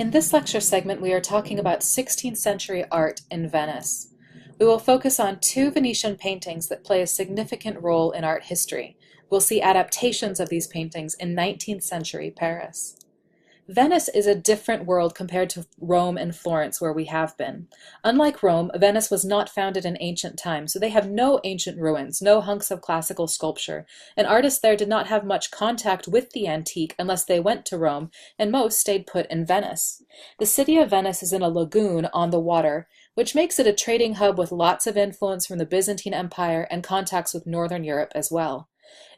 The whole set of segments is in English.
In this lecture segment, we are talking about 16th century art in Venice. We will focus on two Venetian paintings that play a significant role in art history. We'll see adaptations of these paintings in 19th century Paris. Venice is a different world compared to Rome and Florence, where we have been. Unlike Rome, Venice was not founded in ancient times, so they have no ancient ruins, no hunks of classical sculpture, and artists there did not have much contact with the antique unless they went to Rome, and most stayed put in Venice. The city of Venice is in a lagoon on the water, which makes it a trading hub with lots of influence from the Byzantine Empire and contacts with Northern Europe as well.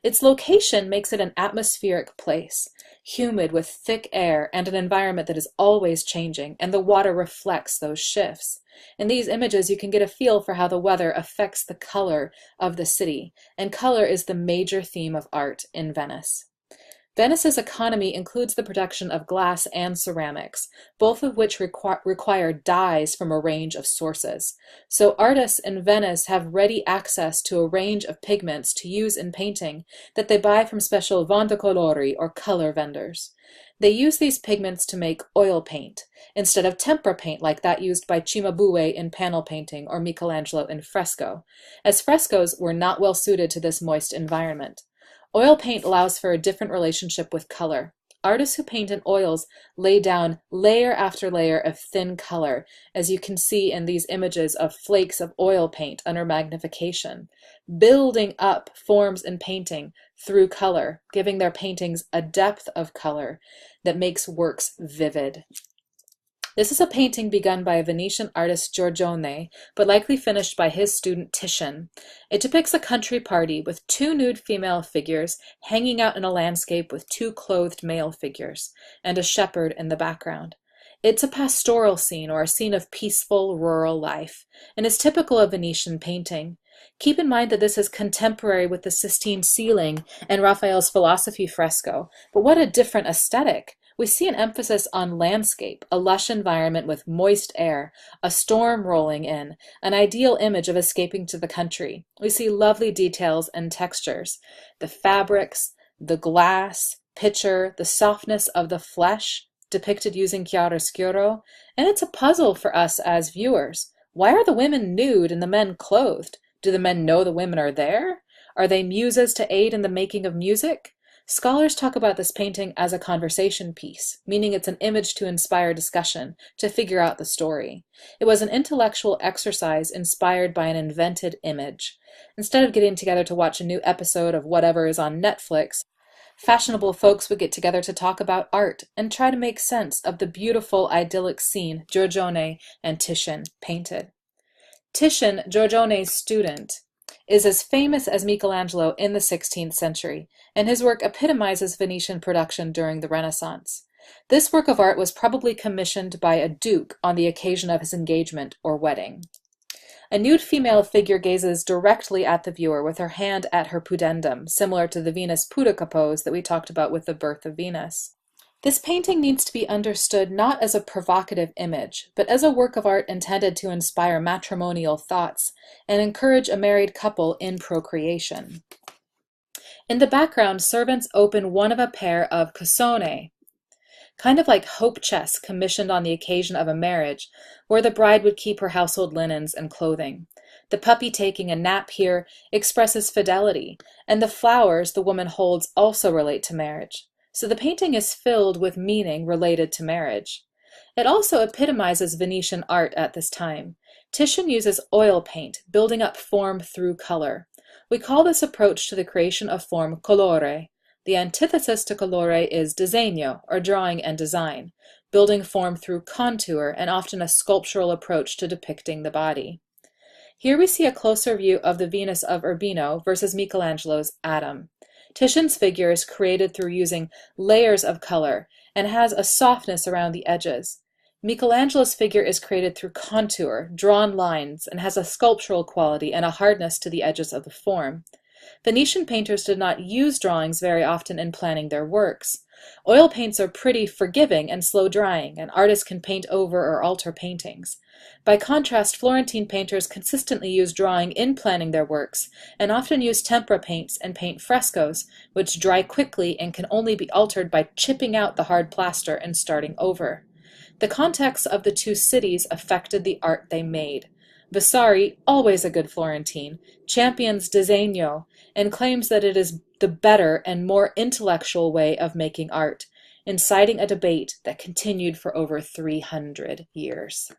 Its location makes it an atmospheric place, humid with thick air and an environment that is always changing, and the water reflects those shifts. In these images, you can get a feel for how the weather affects the color of the city, and color is the major theme of art in Venice. Venice's economy includes the production of glass and ceramics, both of which require dyes from a range of sources. So artists in Venice have ready access to a range of pigments to use in painting that they buy from special vendicolori or color vendors. They use these pigments to make oil paint, instead of tempera paint like that used by Cimabue in panel painting or Michelangelo in fresco, as frescoes were not well suited to this moist environment. Oil paint allows for a different relationship with color. Artists who paint in oils lay down layer after layer of thin color, as you can see in these images of flakes of oil paint under magnification, building up forms in painting through color, giving their paintings a depth of color that makes works vivid. This is a painting begun by a Venetian artist Giorgione, but likely finished by his student Titian. It depicts a country party with two nude female figures hanging out in a landscape with two clothed male figures, and a shepherd in the background. It's a pastoral scene or a scene of peaceful rural life, and is typical of Venetian painting. Keep in mind that this is contemporary with the Sistine ceiling and Raphael's philosophy fresco, but what a different aesthetic! We see an emphasis on landscape, a lush environment with moist air, a storm rolling in, an ideal image of escaping to the country. We see lovely details and textures, the fabrics, the glass, picture, the softness of the flesh, depicted using chiaroscuro, and it's a puzzle for us as viewers. Why are the women nude and the men clothed? Do the men know the women are there? Are they muses to aid in the making of music? Scholars talk about this painting as a conversation piece, meaning it's an image to inspire discussion, to figure out the story. It was an intellectual exercise inspired by an invented image. Instead of getting together to watch a new episode of whatever is on Netflix, fashionable folks would get together to talk about art and try to make sense of the beautiful idyllic scene Giorgione and Titian painted. Titian, Giorgione's student, is as famous as Michelangelo in the 16th century, and his work epitomizes Venetian production during the Renaissance. This work of art was probably commissioned by a duke on the occasion of his engagement or wedding. A nude female figure gazes directly at the viewer with her hand at her pudendum, similar to the Venus pudica pose that we talked about with the birth of Venus. This painting needs to be understood not as a provocative image, but as a work of art intended to inspire matrimonial thoughts and encourage a married couple in procreation. In the background, servants open one of a pair of cassone, kind of like hope chests commissioned on the occasion of a marriage, where the bride would keep her household linens and clothing. The puppy taking a nap here expresses fidelity, and the flowers the woman holds also relate to marriage. So the painting is filled with meaning related to marriage. It also epitomizes Venetian art at this time. Titian uses oil paint, building up form through color. We call this approach to the creation of form colore. The antithesis to colore is disegno, or drawing and design, building form through contour and often a sculptural approach to depicting the body. Here we see a closer view of the Venus of Urbino versus Michelangelo's Adam. Titian's figure is created through using layers of color and has a softness around the edges. Michelangelo's figure is created through contour, drawn lines, and has a sculptural quality and a hardness to the edges of the form. Venetian painters did not use drawings very often in planning their works. Oil paints are pretty forgiving and slow drying, and artists can paint over or alter paintings. By contrast, Florentine painters consistently use drawing in planning their works, and often use tempera paints and paint frescoes, which dry quickly and can only be altered by chipping out the hard plaster and starting over. The context of the two cities affected the art they made. Vasari, always a good Florentine, champions disegno and claims that it is the better and more intellectual way of making art, inciting a debate that continued for over 300 years.